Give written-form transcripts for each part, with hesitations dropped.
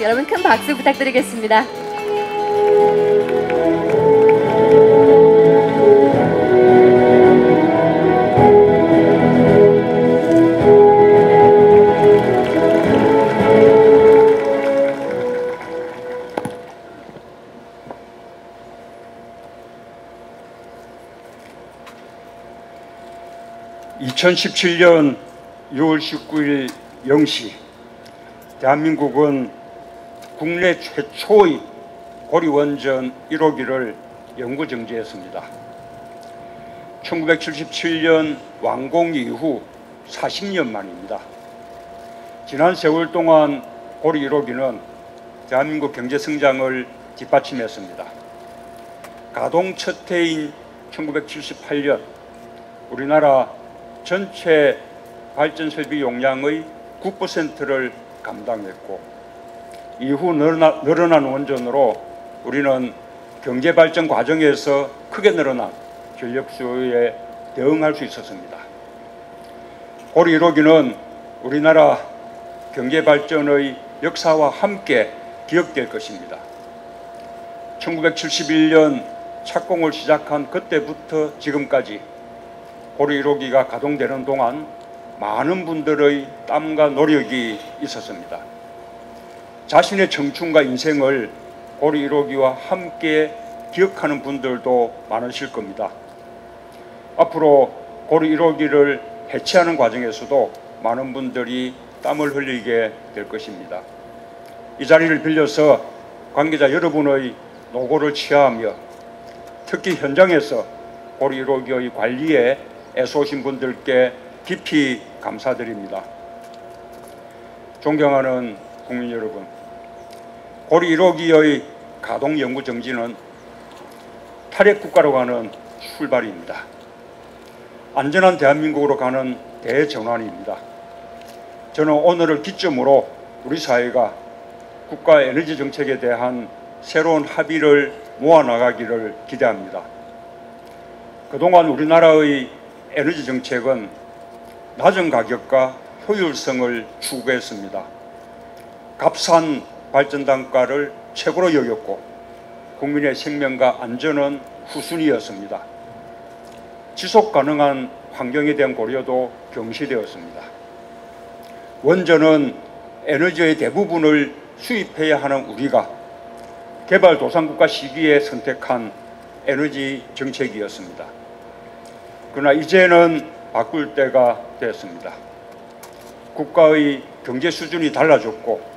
여러분 큰 박수 부탁드리겠습니다. (2017년 6월 19일) 0시 대한민국은 국내 최초의 고리원전 1호기를 영구정지했습니다. 1977년 완공 이후 40년 만입니다. 지난 세월 동안 고리 1호기는 대한민국 경제 성장을 뒷받침했습니다. 가동 첫 해인 1978년 우리나라 전체 발전 설비 용량의 9%를 감당했고, 이후 늘어난 원전으로 우리는 경제 발전 과정에서 크게 늘어난 전력 수요에 대응할 수 있었습니다. 고리 1호기는 우리나라 경제 발전의 역사와 함께 기억될 것입니다. 1971년 착공을 시작한 그때부터 지금까지 고리 1호기가 가동되는 동안 많은 분들의 땀과 노력이 있었습니다. 자신의 청춘과 인생을 고리 1호기와 함께 기억하는 분들도 많으실 겁니다. 앞으로 고리 1호기를 해체하는 과정에서도 많은 분들이 땀을 흘리게 될 것입니다. 이 자리를 빌려서 관계자 여러분의 노고를 취하하며 특히 현장에서 고리 1호기의 관리에 애써오신 분들께 깊이 감사드립니다. 존경하는 국민 여러분, 고리 1호기의 가동 영구 정지는 탈핵 국가로 가는 출발입니다. 안전한 대한민국으로 가는 대전환입니다. 저는 오늘을 기점으로 우리 사회가 국가 에너지 정책에 대한 새로운 합의를 모아나가기를 기대합니다. 그동안 우리나라의 에너지 정책은 낮은 가격과 효율성을 추구했습니다. 값싼 발전 단가를 최고로 여겼고 국민의 생명과 안전은 후순위였습니다. 지속 가능한 환경에 대한 고려도 경시되었습니다. 원전은 에너지의 대부분을 수입해야 하는 우리가 개발도상국가 시기에 선택한 에너지 정책이었습니다. 그러나 이제는 바꿀 때가 됐습니다. 국가의 경제 수준이 달라졌고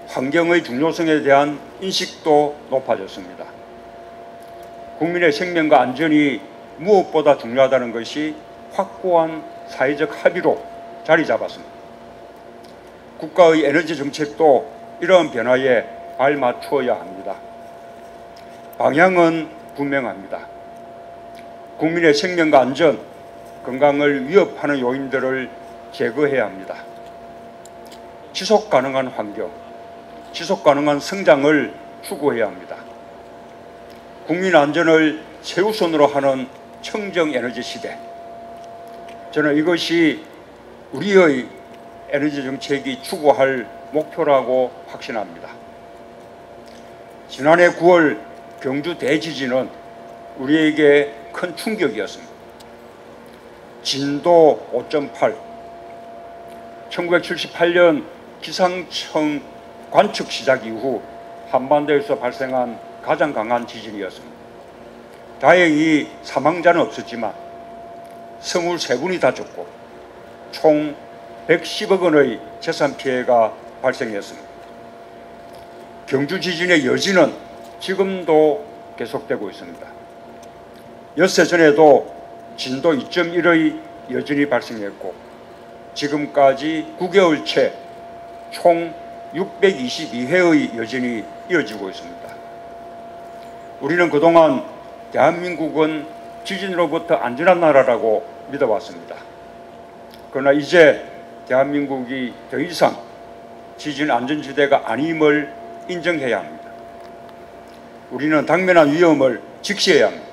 환경의 중요성에 대한 인식도 높아졌습니다. 국민의 생명과 안전이 무엇보다 중요하다는 것이 확고한 사회적 합의로 자리 잡았습니다. 국가의 에너지 정책도 이러한 변화에 발맞추어야 합니다. 방향은 분명합니다. 국민의 생명과 안전, 건강을 위협하는 요인들을 제거해야 합니다. 지속 가능한 환경, 지속 가능한 성장을 추구해야 합니다. 국민 안전을 최우선으로 하는 청정 에너지 시대. 저는 이것이 우리의 에너지 정책이 추구할 목표라고 확신합니다. 지난해 9월 경주 대지진은 우리에게 큰 충격이었습니다. 진도 5.8, 1978년 기상청 관측 시작 이후 한반도에서 발생한 가장 강한 지진이었습니다. 다행히 사망자는 없었지만 23분이 다쳤고 총 110억 원의 재산 피해가 발생했습니다. 경주 지진의 여진은 지금도 계속되고 있습니다. 엿새 전에도 진도 2.1의 여진이 발생했고 지금까지 9개월째 총 622회의 여진이 이어지고 있습니다. 우리는 그동안 대한민국은 지진으로부터 안전한 나라라고 믿어왔습니다. 그러나 이제 대한민국이 더 이상 지진 안전지대가 아님을 인정해야 합니다. 우리는 당면한 위험을 직시해야 합니다.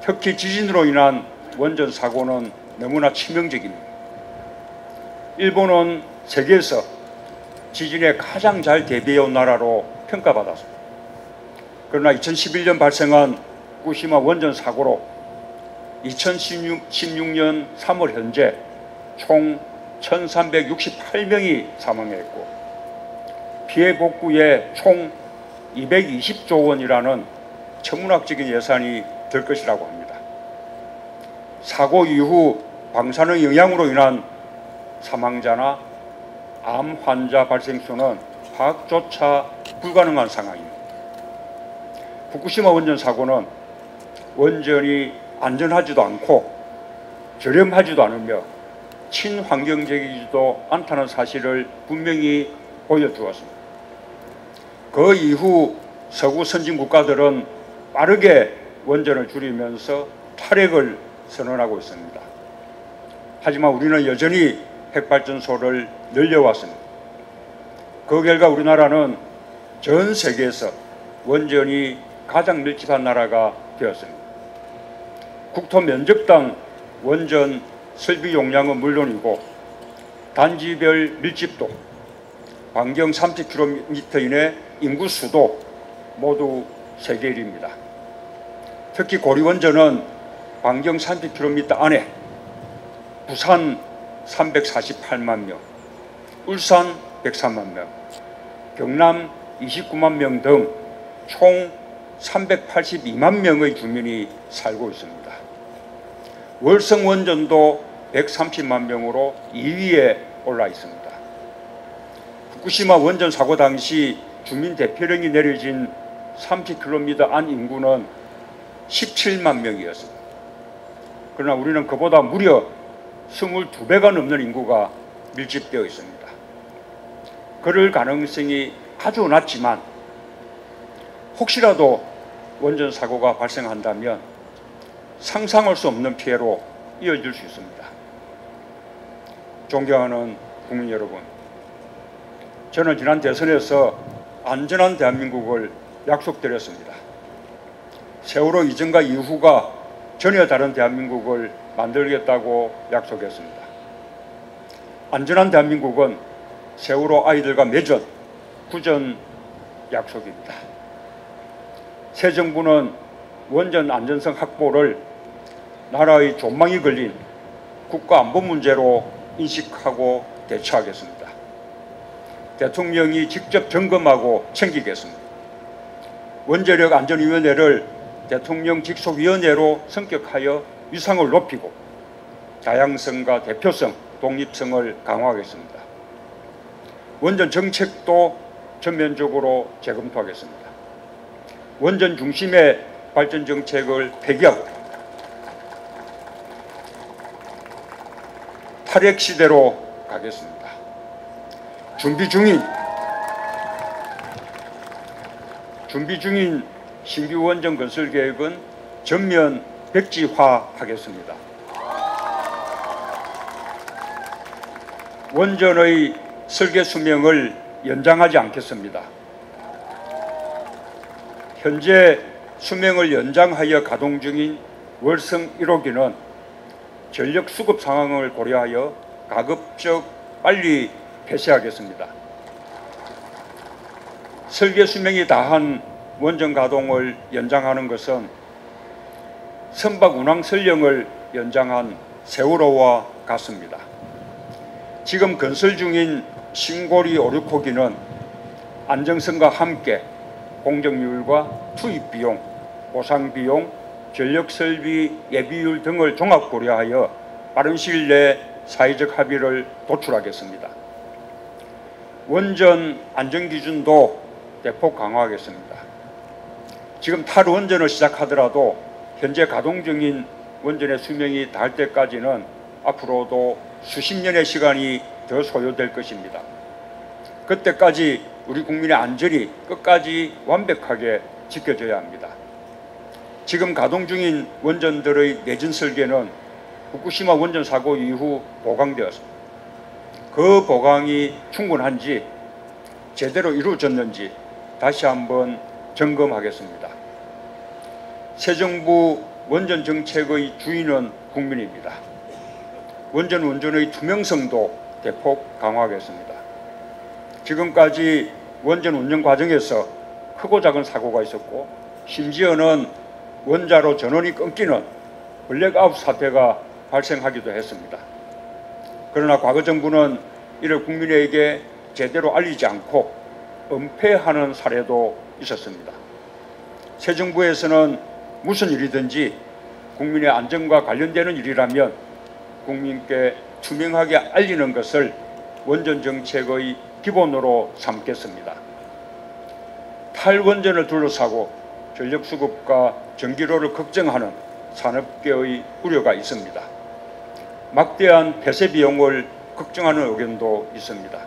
특히 지진으로 인한 원전 사고는 너무나 치명적입니다. 일본은 세계에서 지진에 가장 잘 대비해온 나라로 평가받았습니다. 그러나 2011년 발생한 후쿠시마 원전 사고로 2016년 3월 현재 총 1368명이 사망했고 피해 복구에 총 220조 원이라는 천문학적인 예산이 들 것이라고 합니다. 사고 이후 방사능 영향으로 인한 사망자나 암 환자 발생 수는 파악조차 불가능한 상황입니다. 후쿠시마 원전 사고는 원전이 안전하지도 않고 저렴하지도 않으며 친환경적이지도 않다는 사실을 분명히 보여주었습니다. 그 이후 서구 선진 국가들은 빠르게 원전을 줄이면서 탈핵을 선언하고 있습니다. 하지만 우리는 여전히 핵발전소를 늘려왔습니다. 그 결과 우리나라는 전 세계에서 원전이 가장 밀집한 나라가 되었습니다. 국토 면적당 원전 설비 용량은 물론이고 단지별 밀집도, 반경 30km 이내 인구 수도 모두 세계 1위입니다. 특히 고리원전은 반경 30km 안에 부산 348만 명, 울산 103만 명, 경남 29만 명 등 총 382만 명의 주민이 살고 있습니다. 월성 원전도 130만 명으로 2위에 올라 있습니다. 후쿠시마 원전 사고 당시 주민 대피령이 내려진 30km 안 인구는 17만 명이었습니다. 그러나 우리는 그보다 무려 22배가 넘는 인구가 밀집되어 있습니다. 그럴 가능성이 아주 낮지만 혹시라도 원전 사고가 발생한다면 상상할 수 없는 피해로 이어질 수 있습니다. 존경하는 국민 여러분, 저는 지난 대선에서 안전한 대한민국을 약속드렸습니다. 세월호 이전과 이후가 전혀 다른 대한민국을 만들겠다고 약속했습니다. 안전한 대한민국은 세월호 아이들과 맺은 구전 약속입니다. 새 정부는 원전 안전성 확보를 나라의 존망이 걸린 국가안보 문제로 인식하고 대처하겠습니다. 대통령이 직접 점검하고 챙기겠습니다. 원자력 안전위원회를 대통령 직속위원회로 성격하여 위상을 높이고 다양성과 대표성, 독립성을 강화하겠습니다. 원전 정책도 전면적으로 재검토하겠습니다. 원전 중심의 발전 정책을 폐기하고 탈핵 시대로 가겠습니다. 준비 중인 신규 원전 건설 계획은 전면 백지화하겠습니다. 원전의 설계 수명을 연장하지 않겠습니다. 현재 수명을 연장하여 가동 중인 월성 1호기는 전력 수급 상황을 고려하여 가급적 빨리 폐쇄하겠습니다. 설계 수명이 다한 원전 가동을 연장하는 것은 선박 운항 선령을 연장한 세월호와 같습니다. 지금 건설 중인 신고리 5, 6호기는 안정성과 함께 공정률과 투입비용, 보상비용, 전력설비 예비율 등을 종합 고려하여 빠른 시일 내에 사회적 합의를 도출하겠습니다. 원전 안전기준도 대폭 강화하겠습니다. 지금 탈원전을 시작하더라도 현재 가동 중인 원전의 수명이 닿을 때까지는 앞으로도 수십 년의 시간이 더 소요될 것입니다. 그때까지 우리 국민의 안전이 끝까지 완벽하게 지켜져야 합니다. 지금 가동 중인 원전들의 내진 설계는 후쿠시마 원전 사고 이후 보강되었습니다. 그 보강이 충분한지 제대로 이루어졌는지 다시 한번 점검하겠습니다. 새 정부 원전 정책의 주인은 국민입니다. 원전 운전의 투명성도 대폭 강화하겠습니다. 지금까지 원전 운영 과정에서 크고 작은 사고가 있었고 심지어는 원자로 전원이 끊기는 블랙아웃 사태가 발생하기도 했습니다. 그러나 과거 정부는 이를 국민에게 제대로 알리지 않고 은폐하는 사례도 있었습니다. 새 정부에서는 무슨 일이든지 국민의 안전과 관련되는 일이라면 국민께 투명하게 알리는 것을 원전 정책의 기본으로 삼겠습니다. 탈원전을 둘러싸고 전력수급과 전기료를 걱정하는 산업계의 우려가 있습니다. 막대한 폐쇄 비용을 걱정하는 의견도 있습니다.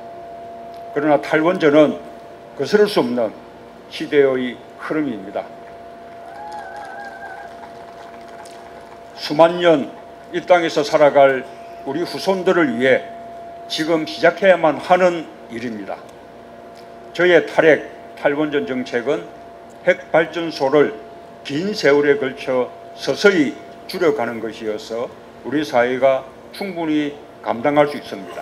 그러나 탈원전은 거스를 수 없는 시대의 흐름입니다. 수만 년 이 땅에서 살아갈 우리 후손들을 위해 지금 시작해야만 하는 일입니다. 저의 탈원전 정책은 핵발전소를 긴 세월에 걸쳐 서서히 줄여가는 것이어서 우리 사회가 충분히 감당할 수 있습니다.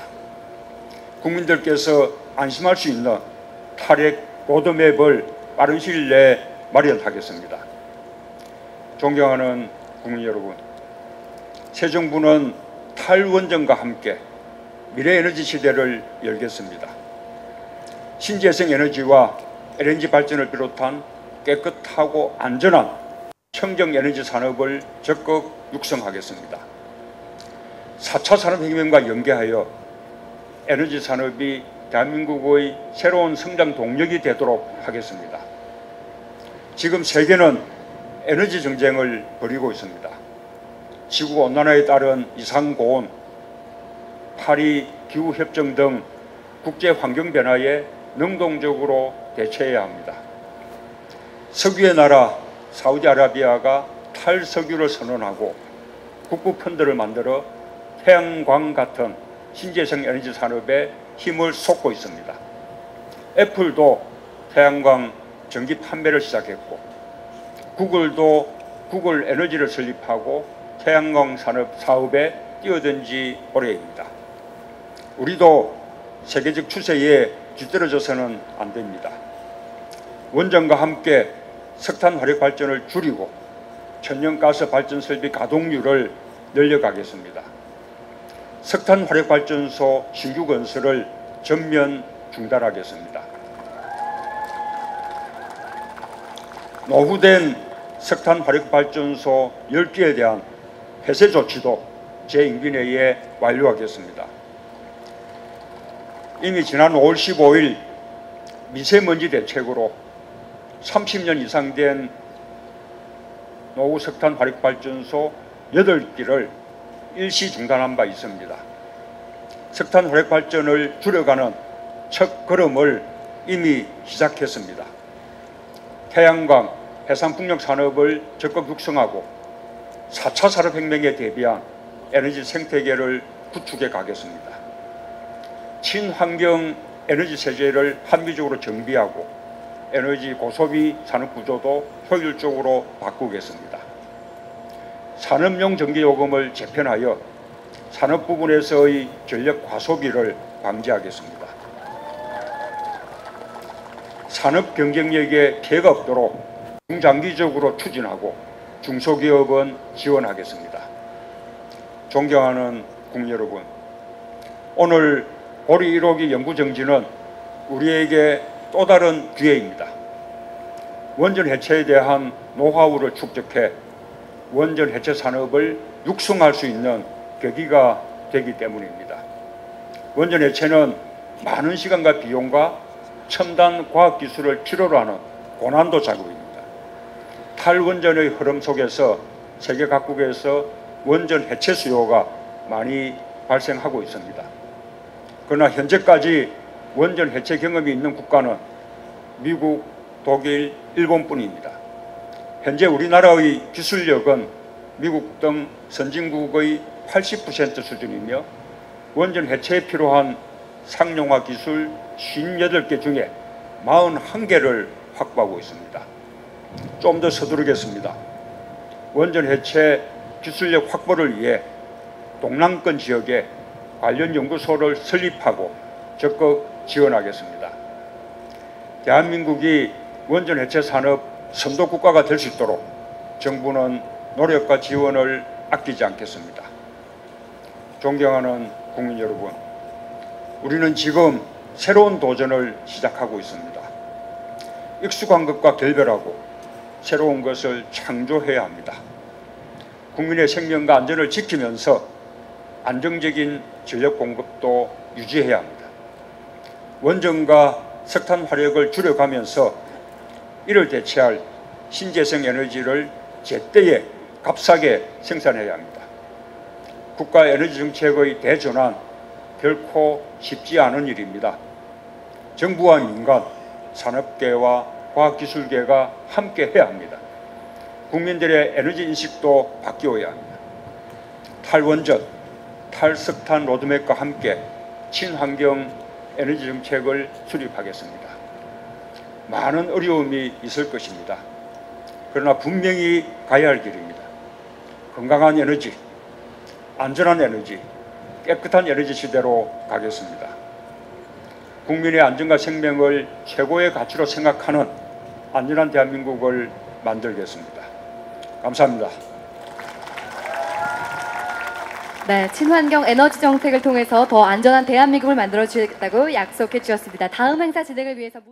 국민들께서 안심할 수 있는 탈핵 로드맵을 빠른 시일 내에 마련하겠습니다. 존경하는 국민 여러분, 새 정부는 탈원전과 함께 미래에너지 시대를 열겠습니다. 신재생 에너지와 LNG 발전을 비롯한 깨끗하고 안전한 청정에너지 산업을 적극 육성하겠습니다. 4차 산업혁명과 연계하여 에너지 산업이 대한민국의 새로운 성장 동력이 되도록 하겠습니다. 지금 세계는 에너지 정쟁을 벌이고 있습니다. 지구온난화에 따른 이상고온, 파리 기후협정 등 국제환경변화에 능동적으로 대처해야 합니다. 석유의 나라 사우디아라비아가 탈석유를 선언하고 국부 펀드를 만들어 태양광 같은 신재생 에너지 산업에 힘을 쏟고 있습니다. 애플도 태양광 전기 판매를 시작했고 구글도 구글 에너지를 설립하고 태양광 산업 사업에 뛰어든 지 오래입니다. 우리도 세계적 추세에 뒤떨어져서는 안 됩니다. 원전과 함께 석탄 화력 발전을 줄이고 천연가스 발전 설비 가동률을 늘려가겠습니다. 석탄 화력 발전소 신규 건설을 전면 중단하겠습니다. 노후된 석탄 화력 발전소 10개에 대한 폐쇄 조치도 제 임기 내에 완료하겠습니다. 이미 지난 5월 15일 미세먼지 대책으로 30년 이상 된 노후 석탄 화력 발전소 8기를 일시 중단한 바 있습니다. 석탄 화력 발전을 줄여가는 첫 걸음을 이미 시작했습니다. 태양광, 해상풍력 산업을 적극 육성하고 4차 산업혁명에 대비한 에너지 생태계를 구축해 가겠습니다. 친환경 에너지 체제를 합리적으로 정비하고 에너지 고소비 산업 구조도 효율적으로 바꾸겠습니다. 산업용 전기요금을 재편하여 산업 부분에서의 전력 과소비를 방지하겠습니다. 산업 경쟁력에 피해가 없도록 중장기적으로 추진하고 중소기업은 지원하겠습니다. 존경하는 국민 여러분, 오늘 보리 1호기 연구정지는 우리에게 또 다른 기회입니다. 원전 해체에 대한 노하우를 축적해 원전 해체 산업을 육성할 수 있는 계기가 되기 때문입니다. 원전 해체는 많은 시간과 비용과 첨단 과학기술을 필요로 하는 고난도 작업입니다. 탈원전의 흐름 속에서 세계 각국에서 원전 해체 수요가 많이 발생하고 있습니다. 그러나 현재까지 원전 해체 경험이 있는 국가는 미국, 독일, 일본뿐입니다. 현재 우리나라의 기술력은 미국 등 선진국의 80% 수준이며 원전 해체에 필요한 상용화 기술 58개 중에 41개를 확보하고 있습니다. 좀 더 서두르겠습니다. 원전 해체 기술력 확보를 위해 동남권 지역에 관련 연구소를 설립하고 적극 지원하겠습니다. 대한민국이 원전 해체 산업 선도 국가가 될 수 있도록 정부는 노력과 지원을 아끼지 않겠습니다. 존경하는 국민 여러분, 우리는 지금 새로운 도전을 시작하고 있습니다. 익숙한 것과 결별하고 새로운 것을 창조해야 합니다. 국민의 생명과 안전을 지키면서 안정적인 전력 공급도 유지해야 합니다. 원전과 석탄 화력을 줄여가면서 이를 대체할 신재생 에너지를 제때에 값싸게 생산해야 합니다. 국가 에너지 정책의 대전환 결코 쉽지 않은 일입니다. 정부와 민간, 산업계와 과학기술계가 함께 해야 합니다. 국민들의 에너지 인식도 바뀌어야 합니다. 탈원전, 탈석탄 로드맵과 함께 친환경 에너지 정책을 수립하겠습니다. 많은 어려움이 있을 것입니다. 그러나 분명히 가야 할 길입니다. 건강한 에너지, 안전한 에너지, 깨끗한 에너지 시대로 가겠습니다. 국민의 안전과 생명을 최고의 가치로 생각하는 안전한 대한민국을 만들겠습니다. 감사합니다. 네, 친환경 에너지 정책을 통해서 더 안전한 대한민국을 만들어 주겠다고 약속해 주셨습니다. 다음 행사 진행을 위해서